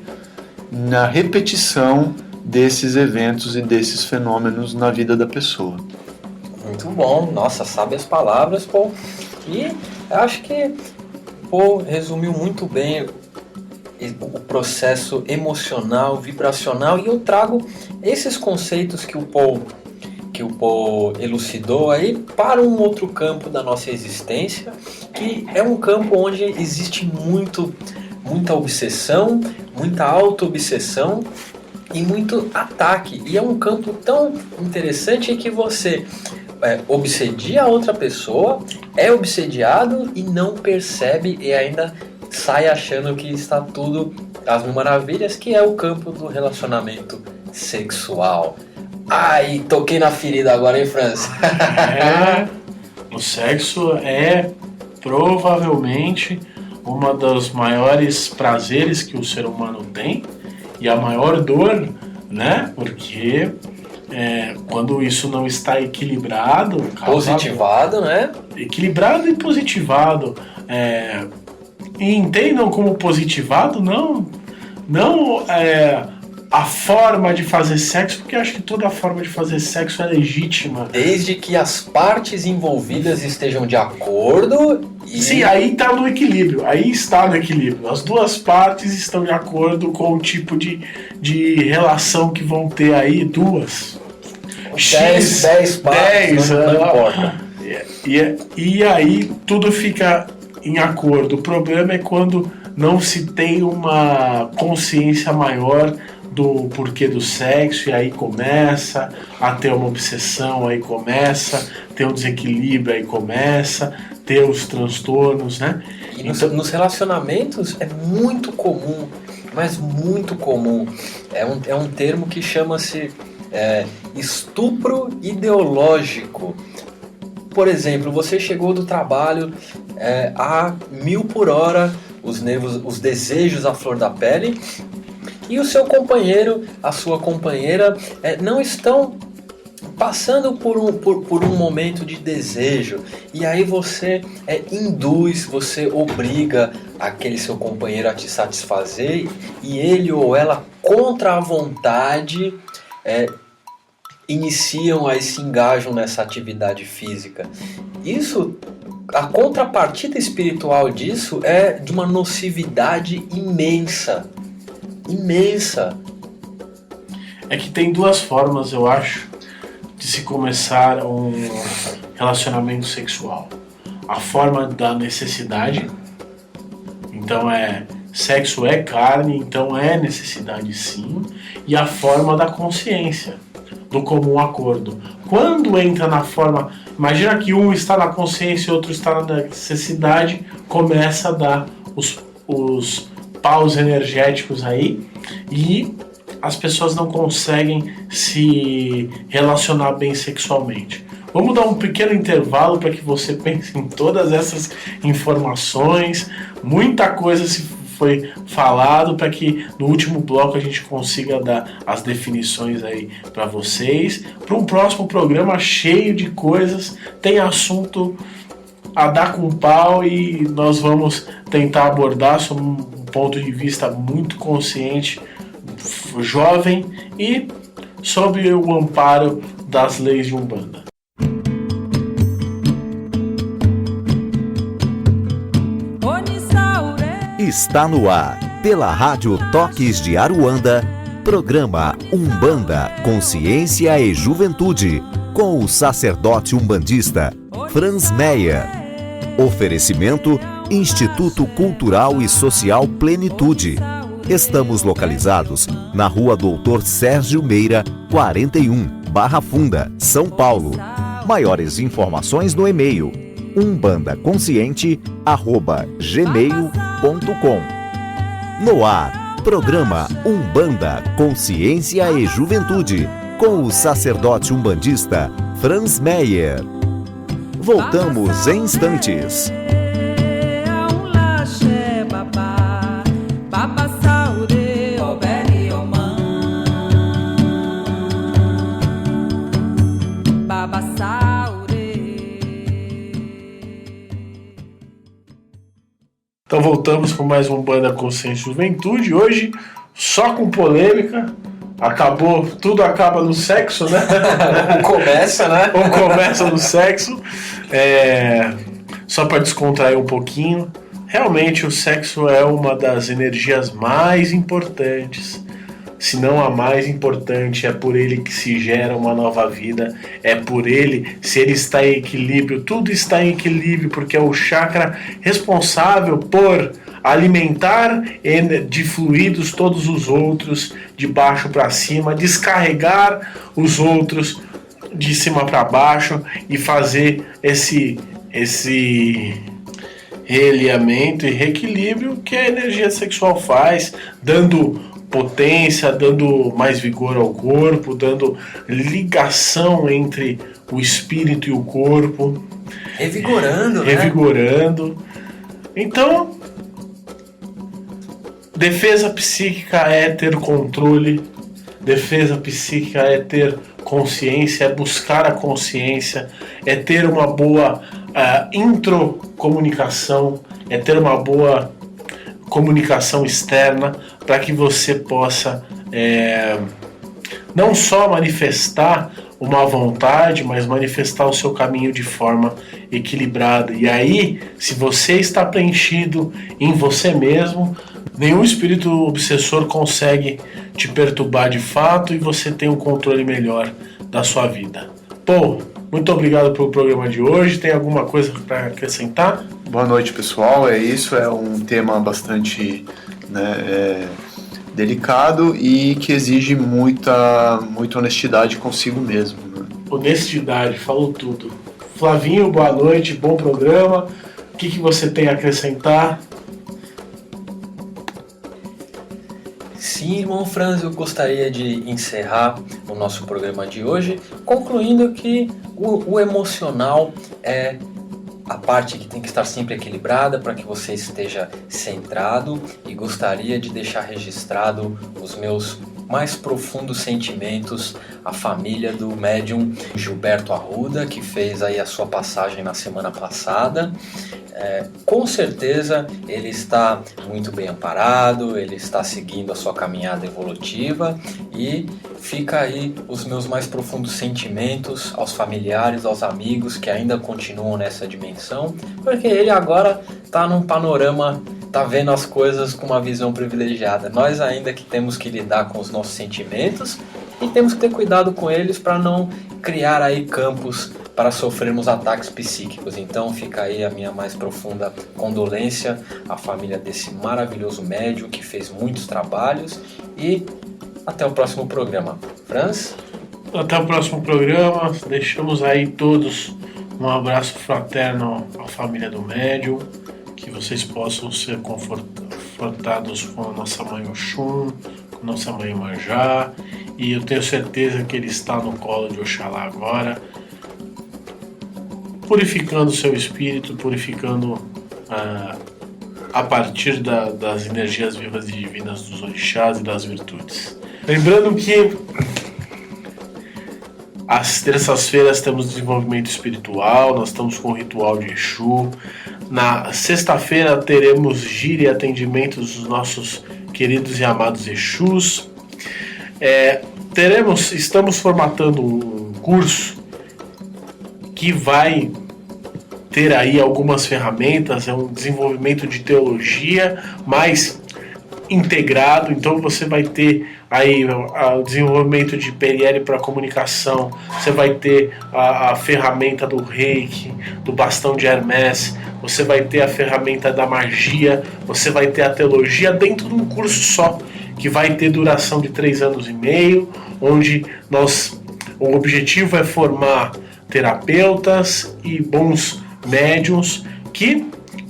na repetição desses eventos e desses fenômenos na vida da pessoa. Muito bom, nossa, sabe as palavras, Paul. E acho que Paul resumiu muito bem o processo emocional, vibracional, e eu trago esses conceitos que o Paul elucidou aí para um outro campo da nossa existência, que é um campo onde existe muita obsessão, muita auto-obsessão e muito ataque. E é um campo tão interessante que você obsedia a outra pessoa, é obsediado e não percebe e ainda sai achando que está tudo às mil maravilhas, que é o campo do relacionamento sexual. Ai, toquei na ferida agora, hein, Franz? O sexo é provavelmente uma dos maiores prazeres que o ser humano tem e a maior dor, né? Porque quando isso não está equilibrado... Positivado, né? Equilibrado e positivado. E entendam como positivado, não a forma de fazer sexo, porque eu acho que toda forma de fazer sexo é legítima. Desde que as partes envolvidas estejam de acordo e... Sim, aí está no equilíbrio. As duas partes estão de acordo com o tipo de relação que vão ter aí, duas. 10 partes, não importa. E aí tudo fica em acordo. O problema é quando não se tem uma consciência maior do porquê do sexo, e aí começa a ter uma obsessão, aí começa a ter um desequilíbrio, aí começa a ter os transtornos, né? E nos relacionamentos é muito comum, mas muito comum. É um termo que chama-se estupro ideológico. Por exemplo, você chegou do trabalho a 1000 por hora, os nervos, os desejos à flor da pele, e o seu companheiro, a sua companheira, não estão passando por um momento de desejo. E aí você induz, você obriga aquele seu companheiro a te satisfazer, e ele ou ela, contra a vontade, iniciam aí, se engajam nessa atividade física. Isso, a contrapartida espiritual disso é de uma nocividade imensa. Imensa. É que tem duas formas, eu acho, de se começar um relacionamento sexual. A forma da necessidade, então sexo é carne, então é necessidade sim, e a forma da consciência, do comum acordo. Quando entra na forma, imagina que um está na consciência e outro está na necessidade, começa a dar os paus energéticos aí, e as pessoas não conseguem se relacionar bem sexualmente. Vamos dar um pequeno intervalo para que você pense em todas essas informações. Muita coisa foi falado para que no último bloco a gente consiga dar as definições aí para vocês. Para um próximo programa cheio de coisas, tem assunto a dar com pau e nós vamos tentar abordar sob um ponto de vista muito consciente, jovem e sob o amparo das leis de Umbanda. Está no ar, pela Rádio Toques de Aruanda, programa Umbanda, Consciência e Juventude, com o sacerdote umbandista Franz Meyer. Oferecimento Instituto Cultural e Social Plenitude. Estamos localizados na Rua Doutor Sérgio Meira, 41, Barra Funda, São Paulo. Maiores informações no e-mail umbandaconsciente@gmail.com. No ar, programa Umbanda, Consciência e Juventude, com o sacerdote umbandista Franz Meyer. Voltamos em instantes. Então voltamos com mais um Umbanda Consciência e Juventude. Hoje, só com polêmica. Tudo acaba no sexo, né? Ou começa, né? Ou começa no sexo. Só para descontrair um pouquinho. Realmente o sexo é uma das energias mais importantes. Se não a mais importante, é por ele que se gera uma nova vida. É por ele, se ele está em equilíbrio, tudo está em equilíbrio, porque é o chakra responsável por alimentar de fluidos todos os outros, de baixo para cima, descarregar os outros de cima para baixo e fazer esse realinhamento e reequilíbrio que a energia sexual faz, dando potência, dando mais vigor ao corpo, dando ligação entre o espírito e o corpo. Revigorando, né? Revigorando. Então, defesa psíquica é ter controle, defesa psíquica é ter consciência, é buscar a consciência, é ter uma boa introcomunicação, é ter uma boa comunicação externa para que você possa não só manifestar uma vontade, mas manifestar o seu caminho de forma equilibrada. E aí, se você está preenchido em você mesmo, nenhum espírito obsessor consegue te perturbar de fato e você tem um controle melhor da sua vida. Pô, muito obrigado pelo programa de hoje. Tem alguma coisa para acrescentar? Boa noite, pessoal. É isso, é um tema bastante delicado e que exige muita honestidade consigo mesmo. Né? Honestidade, falou tudo. Flavinho, boa noite, bom programa. O que você tem a acrescentar? Sim, irmão Franz, eu gostaria de encerrar o nosso programa de hoje concluindo que o emocional é a parte que tem que estar sempre equilibrada para que você esteja centrado, e gostaria de deixar registrado os meus mais profundos sentimentos à família do médium Gilberto Arruda, que fez aí a sua passagem na semana passada. Com certeza ele está muito bem amparado, ele está seguindo a sua caminhada evolutiva, e fica aí os meus mais profundos sentimentos aos familiares, aos amigos que ainda continuam nessa dimensão, porque ele agora está num panorama, está vendo as coisas com uma visão privilegiada. Nós ainda que temos que lidar com os nossos sentimentos e temos que ter cuidado com eles para não criar aí campos para sofrermos ataques psíquicos. Então fica aí a minha mais profunda condolência à família desse maravilhoso médium que fez muitos trabalhos, e até o próximo programa. Franz? Até o próximo programa. Deixamos aí todos um abraço fraterno à família do médium, que vocês possam ser confortados com a nossa mãe Oxum, com a nossa mãe Manjá, e eu tenho certeza que ele está no colo de Oxalá agora, purificando o seu espírito, purificando a partir das energias vivas e divinas dos orixás e das virtudes. Lembrando que às terças-feiras temos desenvolvimento espiritual, nós estamos com o ritual de Exu. Na sexta-feira teremos gira e atendimentos dos nossos queridos e amados Exus. Estamos formatando um curso que vai ter aí algumas ferramentas, é um desenvolvimento de teologia mais integrado, então você vai ter aí o desenvolvimento de PNL para comunicação, você vai ter a ferramenta do Reiki, do bastão de Hermès, você vai ter a ferramenta da magia, você vai ter a teologia dentro de um curso só, que vai ter duração de 3 anos e meio, onde o objetivo é formar terapeutas e bons médiuns que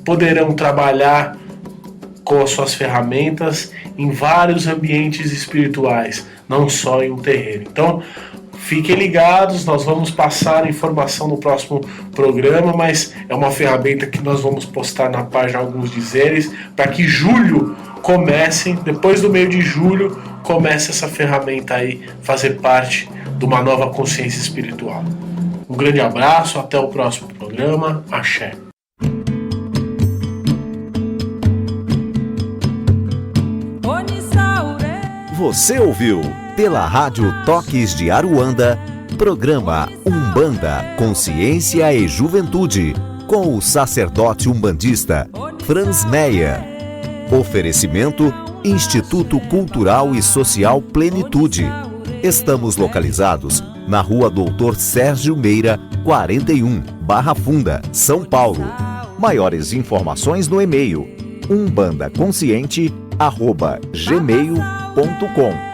poderão trabalhar com as suas ferramentas em vários ambientes espirituais, não só em um terreiro. Então, fiquem ligados, nós vamos passar a informação no próximo programa, mas é uma ferramenta que nós vamos postar na página alguns dizeres, para que depois do meio de julho, comece essa ferramenta aí fazer parte de uma nova consciência espiritual. Um grande abraço, até o próximo programa. Axé. Você ouviu pela Rádio Toques de Aruanda, programa Umbanda, Consciência e Juventude, com o sacerdote umbandista Franz Meyer. Oferecimento Instituto Cultural e Social Plenitude. Estamos localizados na Rua Doutor Sérgio Meira, 41, Barra Funda, São Paulo. Maiores informações no e-mail umbandaconsciente@gmail.com.